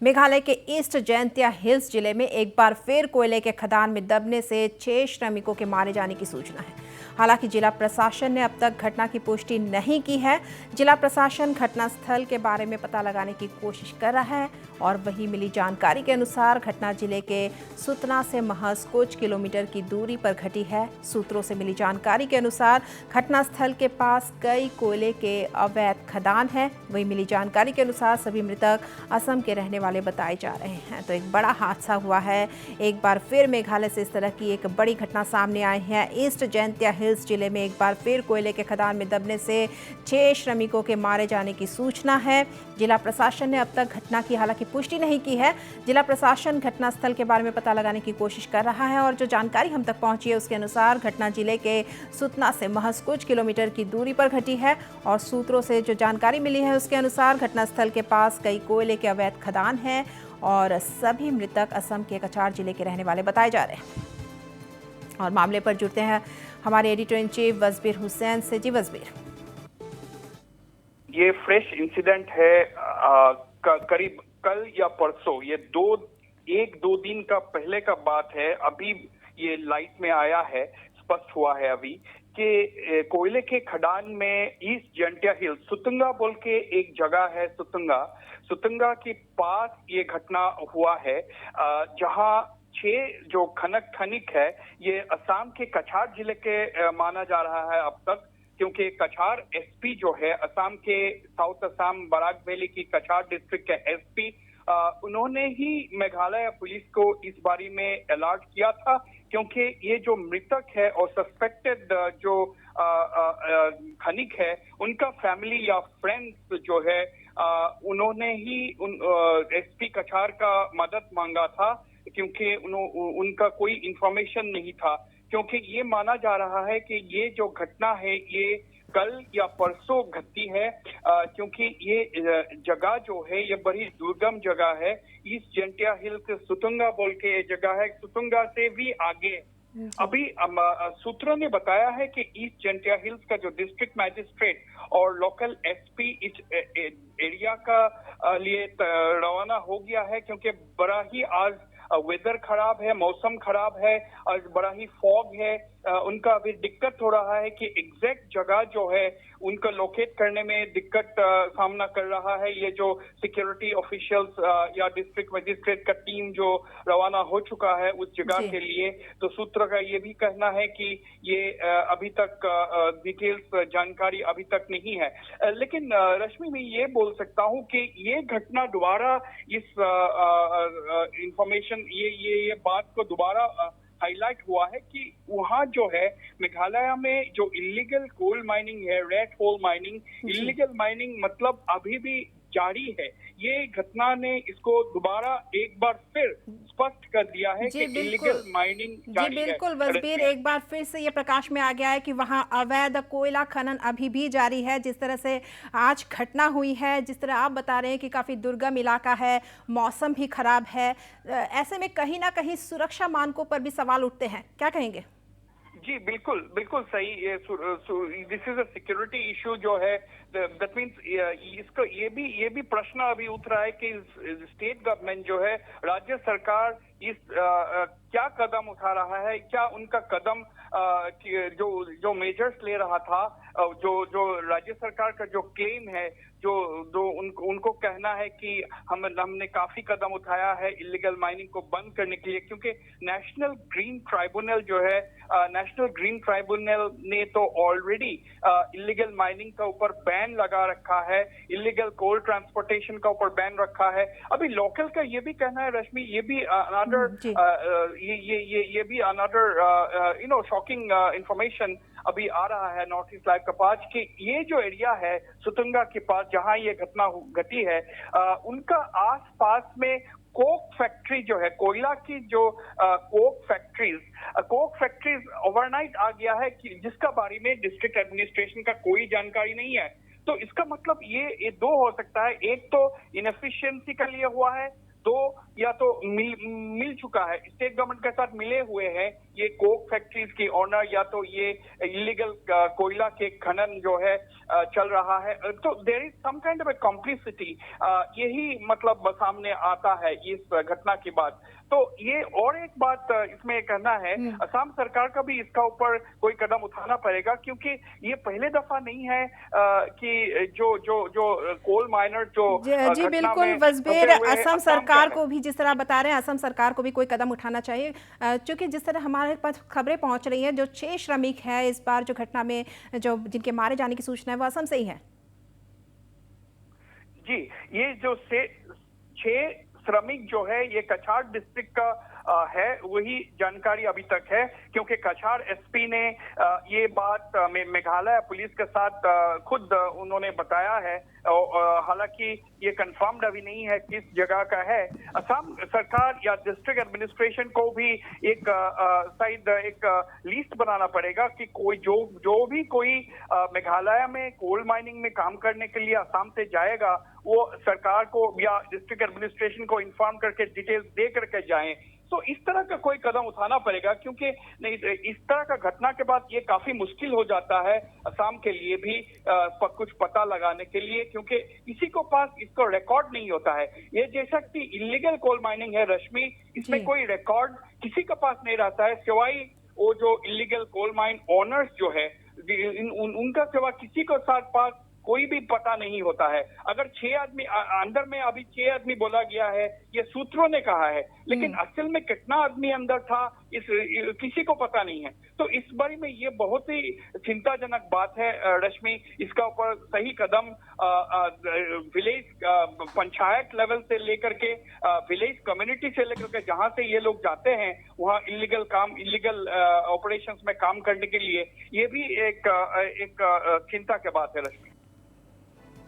मेघालय के east Jaintia hills जिले में एक बार फिर कोयले के खदान में दबने से 6 श्रमिकों के मारे जाने की सूचना है। हालांकि जिला प्रशासन ने अब तक घटना की पुष्टि नहीं की है। जिला प्रशासन घटनास्थल के बारे में पता लगाने की कोशिश कर रहा है और वही मिली जानकारी के अनुसार घटना जिले के सुतना से महज कुछ किलोमीटर की दूरी पर घटी है। सूत्रों से मिली जानकारी के अनुसार घटनास्थल के पास कई कोयले के अवैध खदान हैं। वही मिली जानकारी के अनुसार सभी मृतक असम के रहने वाले बताए जा रहे हैं। तो एक बड़ा हादसा हुआ है। एक बार फिर मेघालय से इस तरह की एक बड़ी घटना सामने आई है। ईस्ट जयंतिया हिल्स जिले में एक बार फिर कोयले के खदान में दबने से 6 श्रमिकों के मारे जाने की सूचना है। जिला प्रशासन ने अब तक घटना की हालांकि पुष्टि नहीं की है। जिला प्रशासन घटनास्थल के बारे में पता लगाने की कोशिश कर रहा है और जो जानकारी हम तक पहुंची है उसके अनुसार घटना जिले के सुतना से महज कुछ किलोमीटर की दूरी पर घटी है और सूत्रों से जो जानकारी मिली है उसके अनुसार घटनास्थल के पास कई कोयले के अवैध खदान हैं और सभी मृतक असम के कछार जिले के रहने वाले बताए जा रहे हैं। और मामले पर जुड़ते हैं हमारे editor in chief Wajbir Hussain से। जी वजबीर, ये फ्रेश इंसिडेंट है। करीब कल या परसों, ये एक दो दिन का पहले का बात है। अभी ये लाइट में आया है, स्पष्ट हुआ है अभी कि कोयले के खदान में ईस्ट जयंतिया हिल सुतुंगा बोल के एक जगह है। सुतुंगा के पास ये घटना हुआ है, जहां 6 जो खनिक है ये असम के कछार जिले के माना जा रहा है अब तक, क्योंकि कछार एसपी जो है असम के साउथ असम बराक वैली की कछार डिस्ट्रिक्ट के एसपी, उन्होंने ही मेघालय पुलिस को इस बारे में अलर्ट किया था, क्योंकि ये जो मृतक है और सस्पेक्टेड जो खनिक है उनका फैमिली या फ्रेंड्स जो है उन्होंने ही एसपी कछार का मदद मांगा था, क्योंकि उनका कोई इंफॉर्मेशन नहीं था। क्योंकि ये माना जा रहा है कि ये जो घटना है ये कल या परसों घटी है, क्योंकि ये जगह जो है ये बड़ी दुर्गम जगह है। ईस्ट जयंतिया हिल से सुतुंगा बोल के ये जगह है, सुतुंगा से भी आगे। अभी सूत्रों ने बताया है कि ईस्ट जयंतिया हिल्स का जो डिस्ट्रिक्ट मैजिस्ट्रेट और लोकल एसपी इस एरिया का लिए रवाना हो गया है, क्योंकि बड़ा ही आज वेदर खराब है, मौसम खराब है और बड़ा ही फॉग है। उनका अभी दिक्कत हो रहा है कि एग्जैक्ट जगह जो है उनको लोकेट करने में दिक्कत सामना कर रहा है। ये जो सिक्योरिटी ऑफिशियल्स या डिस्ट्रिक्ट मजिस्ट्रेट का टीम जो रवाना हो चुका है उस जगह के लिए, तो सूत्र का ये भी कहना है कि ये अभी तक डिटेल्स जानकारी अभी तक नहीं है। लेकिन रश्मि, मैं ये बोल सकता हूँ कि ये घटना दोबारा इस इंफॉर्मेशन ये बात को दोबारा हाईलाइट हुआ है कि वहाँ जो है मेघालय में जो इलीगल कोल माइनिंग है, red hole mining, illegal mining मतलब अभी भी जारी है। ये घटना ने इसको दोबारा एक बार फिर स्पष्ट कर दिया है कि इलीगल माइनिंग जारी है। जी बिल्कुल वजबीर, एक बार फिर से ये प्रकाश में आ गया है कि वहाँ अवैध कोयला खनन अभी भी जारी है। जिस तरह से आज घटना हुई है, जिस तरह आप बता रहे हैं कि काफ़ी दुर्गम इलाका है, मौसम भी खराब है, ऐसे में कहीं ना कहीं सुरक्षा मानकों पर भी सवाल उठते हैं, क्या कहेंगे? जी बिल्कुल सही। This is a security issue जो है, दैट मीन्स इसको ये भी प्रश्न अभी उठ रहा है कि स्टेट गवर्नमेंट जो है, राज्य सरकार इस क्या कदम उठा रहा है, क्या उनका कदम जो मेजर्स ले रहा था, जो राज्य सरकार का जो क्लेम है, जो उनको कहना है कि हमने काफी कदम उठाया है इलीगल माइनिंग को बंद करने के लिए, क्योंकि नेशनल ग्रीन ट्राइब्यूनल जो है, नेशनल ग्रीन ट्राइब्यूनल ने तो ऑलरेडी इलीगल माइनिंग का ऊपर बैन लगा रखा है, इलीगल कोल ट्रांसपोर्टेशन का ऊपर बैन रखा है। अभी लोकल का ये भी कहना है रश्मि, ये भी ये भी अनदर शॉकिंग इंफॉर्मेशन अभी आ रहा है नॉर्थ ईस्ट लाइव के पास, कि ये जो एरिया है सुतुंगा के पास जहां ये घटना घटी है, उनका आसपास में कोक फैक्ट्री जो है, कोयला की जो कोक फैक्ट्रीज ओवरनाइट आ गया है, कि जिसका बारे में डिस्ट्रिक्ट एडमिनिस्ट्रेशन का कोई जानकारी नहीं है। तो इसका मतलब ये दो हो सकता है, एक तो इनएफिशिएंसी के लिए हुआ है, दो या तो मिल चुका है, स्टेट गवर्नमेंट के साथ मिले हुए हैं ये कोक फैक्ट्रीज की ऑनर, या तो ये इलीगल कोयला के खनन जो है चल रहा है। तो there is some kind of a complicity, यही मतलब सामने आता है इस घटना के बाद। तो ये और एक बात इसमें कहना है, असम सरकार का भी इसका ऊपर कोई कदम उठाना पड़ेगा, क्योंकि ये पहले दफा नहीं है कि जो कोल माइनर जो जी बिल्कुल वजबीर, असम सरकार को भी जिस तरह बता रहे हैं, असम सरकार को भी कोई कदम उठाना चाहिए, क्योंकि जिस तरह हमारे पास खबरें पहुंच रही हैं, जो 6 श्रमिक है इस बार जो घटना में जो जिनके मारे जाने की सूचना है वो असम से ही है। जी, ये जो 6 श्रमिक जो है ये कछार डिस्ट्रिक्ट का है, वही जानकारी अभी तक है, क्योंकि कछार एसपी ने ये बात मेघालय पुलिस के साथ खुद उन्होंने बताया है। हालांकि ये कंफर्म्ड अभी नहीं है किस जगह का है। असम सरकार या डिस्ट्रिक्ट एडमिनिस्ट्रेशन को भी एक लिस्ट बनाना पड़ेगा कि कोई जो भी कोई मेघालय में कोल माइनिंग में काम करने के लिए असम से जाएगा, वो सरकार को या डिस्ट्रिक्ट एडमिनिस्ट्रेशन को इन्फॉर्म करके डिटेल्स दे करके जाएं। तो इस तरह का कोई कदम उठाना पड़ेगा, क्योंकि इस तरह का घटना के बाद ये काफी मुश्किल हो जाता है असम के लिए भी कुछ पता लगाने के लिए, क्योंकि किसी को पास इसको रिकॉर्ड नहीं होता है। ये जैसा कि इलीगल कोल माइनिंग है रश्मि, इसमें कोई रिकॉर्ड किसी के पास नहीं रहता है, सिवाय वो जो इलीगल कोल माइन ओनर्स जो है उनका सिवा किसी को साथ पास कोई भी पता नहीं होता है। अगर 6 आदमी अंदर में, अभी 6 आदमी बोला गया है, ये सूत्रों ने कहा है, लेकिन असल में कितना आदमी अंदर था इस किसी को पता नहीं है। तो इस बारे में ये बहुत ही चिंताजनक बात है रश्मि। इसका ऊपर सही कदम विलेज पंचायत लेवल से लेकर के विलेज कम्युनिटी से लेकर के जहां से ये लोग जाते हैं वहां इलीगल ऑपरेशंस में काम करने के लिए, ये भी एक चिंता की बात है रश्मि।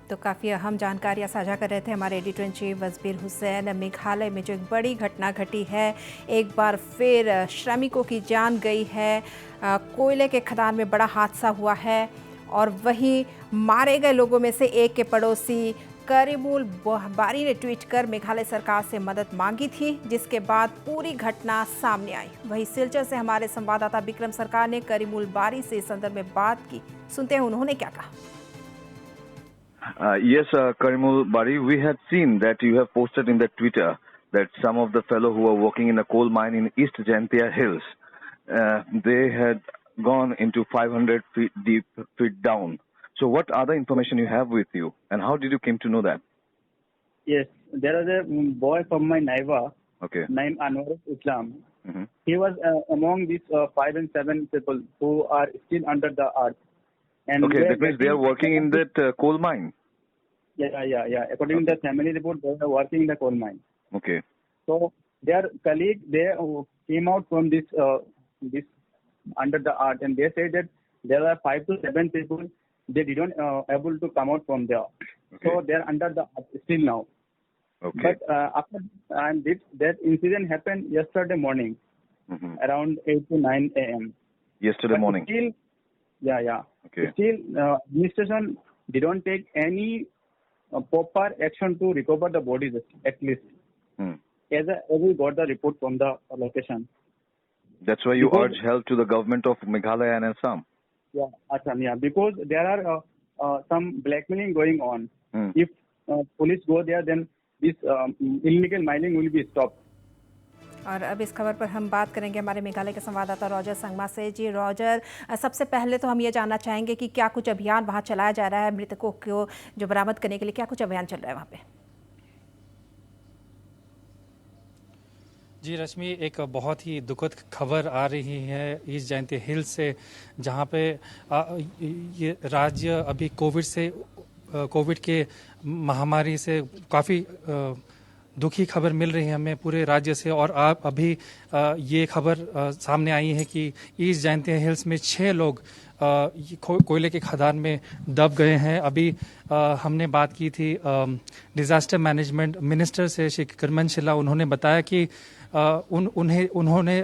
तो काफ़ी अहम जानकारियां साझा कर रहे थे हमारे editor in chief Wajbir Hussain. Meghalaya में जो एक बड़ी घटना घटी है, एक बार फिर श्रमिकों की जान गई है, कोयले के खदान में बड़ा हादसा हुआ है, और वहीं मारे गए लोगों में से एक के पड़ोसी करीमुल बारी ने ट्वीट कर मेघालय सरकार से मदद मांगी थी, जिसके बाद पूरी घटना सामने आई। वहीं सिलचर से हमारे संवाददाता विक्रम सरकार ने करीमुल बारी से इस संदर्भ में बात की, सुनते हैं उन्होंने क्या कहा। Yes, Karimul Bari, we had seen that you have posted in the Twitter that some of the fellow who are working in a coal mine in East Jantia Hills, they had gone into 500 feet down. So what other information you have with you, and how did you came to know that? Yes, there is a boy from my neighbor, okay, named Anwar Islam. He was among these 5 and 7 people who are still under the earth. And okay, that means they are working in that coal mine. Yeah. According to the family report, they are working in the coal mine. Okay. So their colleague, they came out from this under the earth, and they said that there are 5 to 7 people. They didn't able to come out from there. Okay. So they are under the earth still now. Okay. But after and that incident happened yesterday morning, around 8 to 9 a.m. Yesterday morning. Still, yeah. Okay. Still, administration didn't take any proper action to recover the bodies, at least. As we got the report from the location. That's why you urge help to the government of Meghalaya and Assam. Yeah, Assam, yeah. Because there are some blackmailing going on. If police go there, then this illegal mining will be stopped. और अब इस खबर पर हम बात करेंगे हमारे मेघालय के संवाददाता रॉजर संगमा से। जी रॉजर, सबसे पहले तो हम ये जानना चाहेंगे कि क्या कुछ अभियान वहाँ चलाया जा रहा है, मृतकों को जो बरामद करने के लिए क्या कुछ अभियान चल रहा है वहाँ पे? जी रश्मि, एक बहुत ही दुखद खबर आ रही है ईस्ट जयंती हिल्स से, जहाँ पे ये राज्य अभी कोविड के महामारी से काफ़ी दुखी खबर मिल रही है हमें पूरे राज्य से। और आप अभी ये खबर सामने आई है कि ईस्ट जयंती हिल्स में 6 लोग कोयले के खदान में दब गए हैं। अभी हमने बात की थी डिजास्टर मैनेजमेंट मिनिस्टर से, श्री किरमन शिला। उन्होंने बताया कि उन्होंने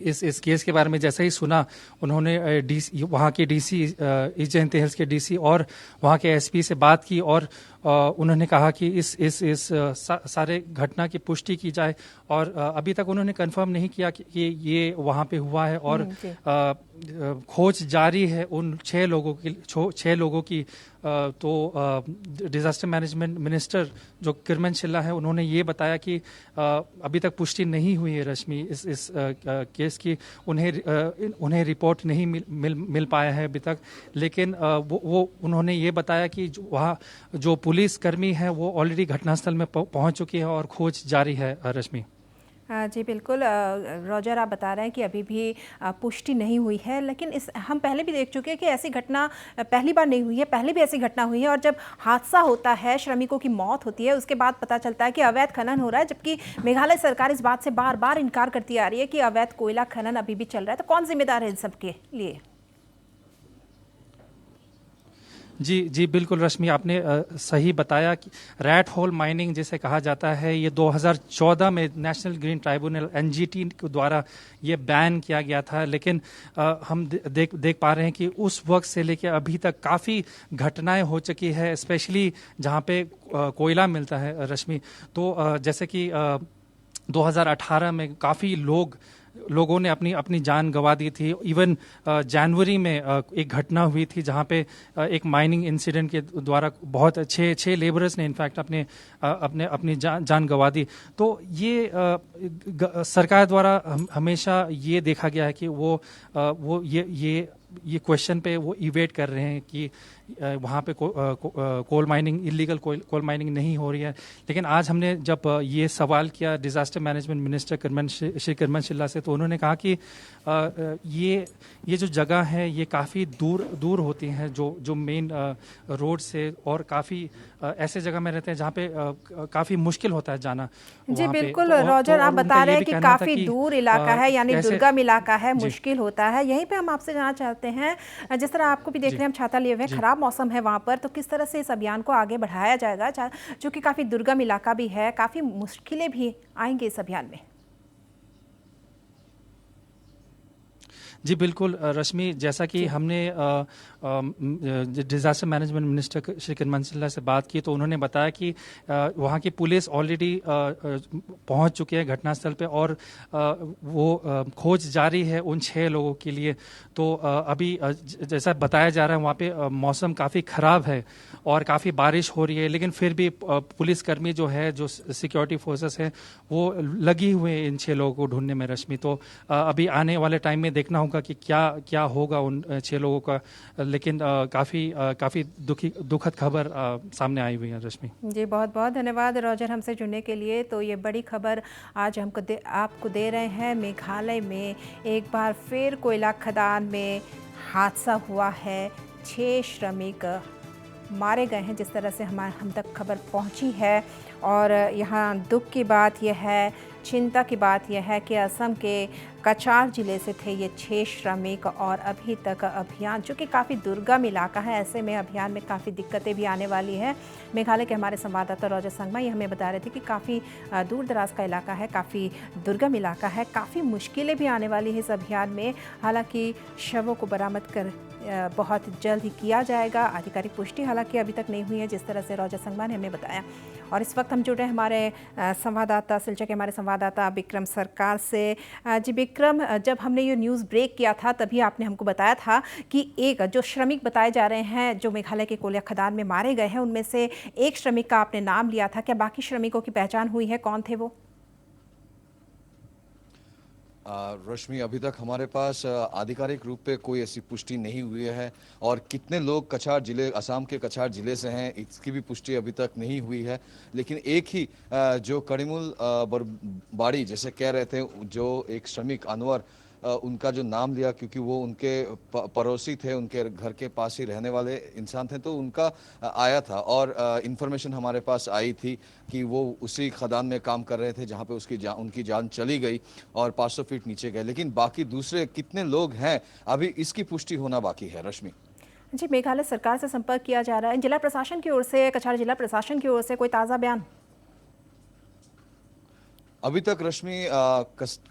इस केस के बारे में जैसे ही सुना, उन्होंने वहाँ के डीसी ईस्ट जयंती हिल्स के डीसी और वहाँ के एसपी से बात की, और उन्होंने कहा कि इस सारे घटना की पुष्टि की जाए और अभी तक उन्होंने कंफर्म नहीं किया कि ये वहाँ पे हुआ है और खोज जारी है उन 6 लोगों की। तो डिजास्टर मैनेजमेंट मिनिस्टर जो किरमन शिल्ला है उन्होंने ये बताया कि अभी तक पुष्टि नहीं हुई है रश्मि इस केस की। उन्हें रिपोर्ट नहीं मिल पाया है अभी तक, लेकिन वो उन्होंने ये बताया कि वहाँ जो पुलिस कर्मी है वो ऑलरेडी घटनास्थल में पहुंच चुकी है और खोज जारी है। रश्मि जी बिल्कुल, रॉजर आप बता रहे हैं कि अभी भी पुष्टि नहीं हुई है, लेकिन हम पहले भी देख चुके हैं कि ऐसी घटना पहली बार नहीं हुई है, पहले भी ऐसी घटना हुई है। और जब हादसा होता है, श्रमिकों की मौत होती है, उसके बाद पता चलता है कि अवैध खनन हो रहा है, जबकि मेघालय सरकार इस बात से बार बार इनकार करती आ रही है कि अवैध कोयला खनन अभी भी चल रहा है। तो कौन जिम्मेदार है इन सब के लिए? जी बिल्कुल रश्मि, आपने सही बताया कि रैट होल माइनिंग जिसे कहा जाता है, ये 2014 में नेशनल ग्रीन ट्राइब्यूनल NGT के द्वारा ये बैन किया गया था। लेकिन हम देख पा रहे हैं कि उस वक्त से लेकर अभी तक काफ़ी घटनाएं हो चुकी है, स्पेशली जहाँ पे कोयला मिलता है रश्मि। तो जैसे कि 2018 में काफ़ी लोगों ने अपनी जान गंवा दी थी। इवन जनवरी में एक घटना हुई थी जहां पे एक माइनिंग इंसिडेंट के द्वारा बहुत छह लेबरर्स ने इनफैक्ट अपनी जान गंवा दी। तो ये सरकार द्वारा हमेशा ये देखा गया है कि वो ये क्वेश्चन पे वो इवेट कर रहे हैं कि वहाँ पे coal mining, illegal coal mining नहीं हो रही है। लेकिन आज हमने जब ये सवाल किया डिजास्टर मैनेजमेंट मिनिस्टर श्री किरमन शिल्ला से, तो उन्होंने कहा कि ये जो जगह है ये काफ़ी दूर होती हैं जो मेन रोड से, और काफ़ी ऐसे जगह में रहते हैं जहाँ पे काफ़ी मुश्किल होता है जाना। जी बिल्कुल रॉजर, आप बता रहे हैं कि काफ़ी दूर इलाका है, यानी दुर्गम इलाका है, मुश्किल होता है। यहीं पे हम आपसे जानना चाहते हैं, जिस तरह आपको भी देख रहे हैं हम छाता लिए हुए हैं, खराब मौसम है वहाँ पर, तो किस तरह से इस अभियान को आगे बढ़ाया जाएगा, जो कि काफ़ी दुर्गम इलाका भी है, काफ़ी मुश्किलें भी आएंगी इस अभियान में? जी बिल्कुल रश्मि, जैसा कि हमने डिजास्टर मैनेजमेंट मिनिस्टर श्री किरमन शिल्ला से बात की, तो उन्होंने बताया कि वहाँ की पुलिस ऑलरेडी पहुँच चुकी है घटनास्थल पे और वो खोज जारी है उन 6 लोगों के लिए। तो अभी जैसा बताया जा रहा है वहाँ पे मौसम काफ़ी ख़राब है और काफ़ी बारिश हो रही है, लेकिन फिर भी पुलिसकर्मी जो है, जो सिक्योरिटी फोर्सेस हैं, वो लगी हुए हैं इन 6 लोगों को ढूंढने में रश्मि। तो अभी आने वाले टाइम में देखना होगा कि क्या होगा उन 6 लोगों का। लेकिन काफ़ी दुखद खबर सामने आई हुई है रश्मि। जी बहुत बहुत धन्यवाद रॉजर हमसे जुड़ने के लिए। तो ये बड़ी खबर आज आपको दे रहे हैं। मेघालय में एक बार फिर कोयला खदान में हादसा हुआ है, 6 श्रमिक मारे गए हैं, जिस तरह से हम तक खबर पहुंची है। और यहाँ दुख की बात यह है, चिंता की बात यह है कि असम के कचार जिले से थे ये 6 श्रमिक, और अभी तक अभियान, जो कि काफ़ी दुर्गम इलाका है, ऐसे में अभियान में काफ़ी दिक्कतें भी आने वाली है। मेघालय के हमारे संवाददाता रॉजर संगमा ये हमें बता रहे थे कि काफ़ी दूर दराज का इलाका है, काफ़ी दुर्गम इलाका है, काफ़ी मुश्किलें भी आने वाली है इस अभियान में। हालांकि शवों को बरामद कर बहुत जल्द ही किया जाएगा। आधिकारिक पुष्टि हालांकि अभी तक नहीं हुई है, जिस तरह से रॉजर संगमा ने हमें बताया। और इस वक्त हम जुड़े हैं हमारे संवाददाता, सिलचर के हमारे संवाददाता विक्रम सरकार से। जी विक्रम, जब हमने ये न्यूज़ ब्रेक किया था तभी आपने हमको बताया था कि एक जो श्रमिक बताए जा रहे हैं जो मेघालय के कोयला खदान में मारे गए हैं, उनमें से एक श्रमिक का आपने नाम लिया था। क्या बाकी श्रमिकों की पहचान हुई है? कौन थे वो? रश्मि, अभी तक हमारे पास आधिकारिक रूप पे कोई ऐसी पुष्टि नहीं हुई है, और कितने लोग कछार जिले, असम के कछार जिले से हैं, इसकी भी पुष्टि अभी तक नहीं हुई है। लेकिन एक ही जो कड़िमुल बाड़ी जैसे कह रहे थे, जो एक श्रमिक अनवर, उनका जो नाम लिया क्योंकि वो उनके पड़ोसी थे, उनके घर के पास ही रहने वाले इंसान थे, तो उनका आया था। और इन्फॉर्मेशन हमारे पास आई थी कि वो उसी खदान में काम कर रहे थे जहां पे उनकी जान चली गई और 500 फीट नीचे गए। लेकिन बाकी दूसरे कितने लोग हैं, अभी इसकी पुष्टि होना बाकी है। रश्मि जी, मेघालय सरकार से संपर्क किया जा रहा है, जिला प्रशासन की ओर से, कछार जिला प्रशासन की ओर से कोई ताज़ा बयान? अभी तक रश्मि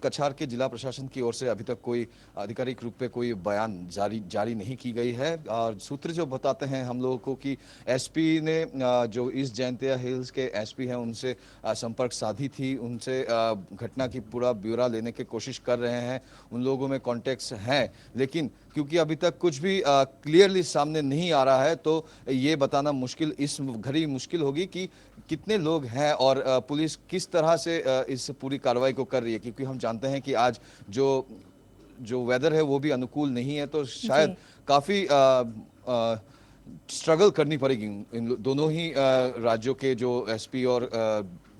कछार के जिला प्रशासन की ओर से अभी तक कोई आधिकारिक रूप पे कोई बयान जारी नहीं की गई है। और सूत्र जो बताते हैं हम लोगों को कि एसपी ने जो ईस्ट जयंतिया हिल्स के एसपी हैं उनसे संपर्क साधी थी, उनसे घटना की पूरा ब्यौरा लेने की कोशिश कर रहे हैं। उन लोगों में कॉन्टेक्ट्स हैं, लेकिन क्योंकि अभी तक कुछ भी क्लियरली सामने नहीं आ रहा है तो ये बताना मुश्किल, इस घड़ी मुश्किल होगी कि कितने लोग हैं और पुलिस किस तरह से इस पूरी कार्रवाई को कर रही है, क्योंकि हम जानते हैं कि आज जो वेदर है वो भी अनुकूल नहीं है, तो शायद काफी स्ट्रगल करनी पड़ेगी इन दोनों ही राज्यों के जो एसपी और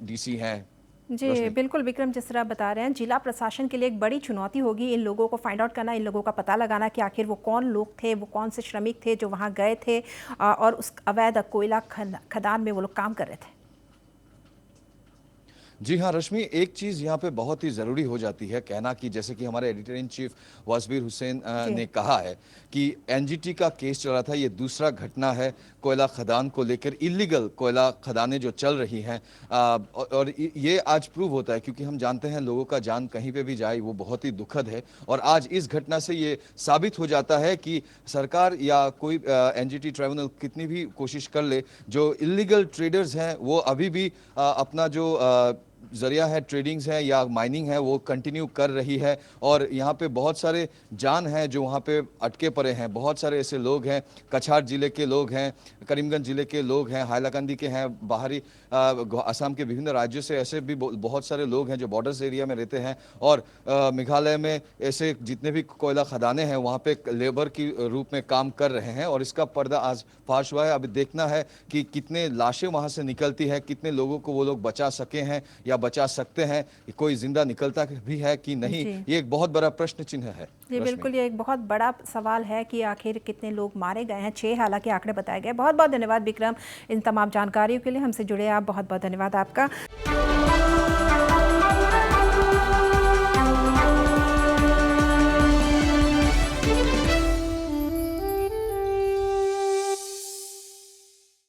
डीसी हैं। जी बिल्कुल विक्रम, जिस तरह बता रहे हैं जिला प्रशासन के लिए एक बड़ी चुनौती होगी इन लोगों को फाइंड आउट करना, इन लोगों का पता लगाना कि आखिर वो कौन लोग थे, वो कौन से श्रमिक थे जो वहाँ गए थे और उस अवैध कोयला खदान में वो लोग काम कर रहे थे। जी हाँ रश्मि, एक चीज यहाँ पे बहुत ही जरूरी हो जाती है कहना कि जैसे कि हमारे एडिटर इन चीफ वासबीर हुसैन ने कहा है कि एनजीटी का केस चल रहा था, ये दूसरा घटना है कोयला खदान को लेकर, इलीगल कोयला खदानें जो चल रही हैं और ये आज प्रूव होता है, क्योंकि हम जानते हैं लोगों का जान कहीं पे भी जाए वो बहुत ही दुखद है। और आज इस घटना से ये साबित हो जाता है कि सरकार या कोई एनजीटी ट्राइब्यूनल कितनी भी कोशिश कर ले, जो इलीगल ट्रेडर्स हैं वो अभी भी अपना जो जरिया है, ट्रेडिंग्स है या माइनिंग है, वो कंटिन्यू कर रही है। और यहाँ पे बहुत सारे जान हैं जो वहाँ पे अटके पड़े हैं, बहुत सारे ऐसे लोग हैं, कछार जिले के लोग हैं, करीमगंज जिले के लोग हैं, हाइलाकंदी के हैं, बाहरी असम के विभिन्न राज्यों से ऐसे भी बहुत सारे लोग हैं जो बॉर्डर्स एरिया में रहते हैं। और मेघालय में ऐसे जितने भी कोयला खदानें हैं वहाँ पे लेबर की रूप में काम कर रहे हैं और इसका पर्दा आज फाश हुआ है। अभी देखना है कि कितने लाशें वहाँ से निकलती है, कितने लोगों को वो लोग बचा सके हैं या बचा सकते हैं, कोई जिंदा निकलता भी है कि नहीं, ये एक बहुत बड़ा प्रश्न चिन्ह है। जी बिल्कुल, ये एक बहुत बड़ा सवाल है कि आखिर कितने लोग मारे गए हैं। 6 हालांकि आंकड़े बताए गए। बहुत बहुत धन्यवाद विक्रम इन तमाम जानकारियों के लिए, हमसे जुड़े आप, बहुत बहुत धन्यवाद आपका।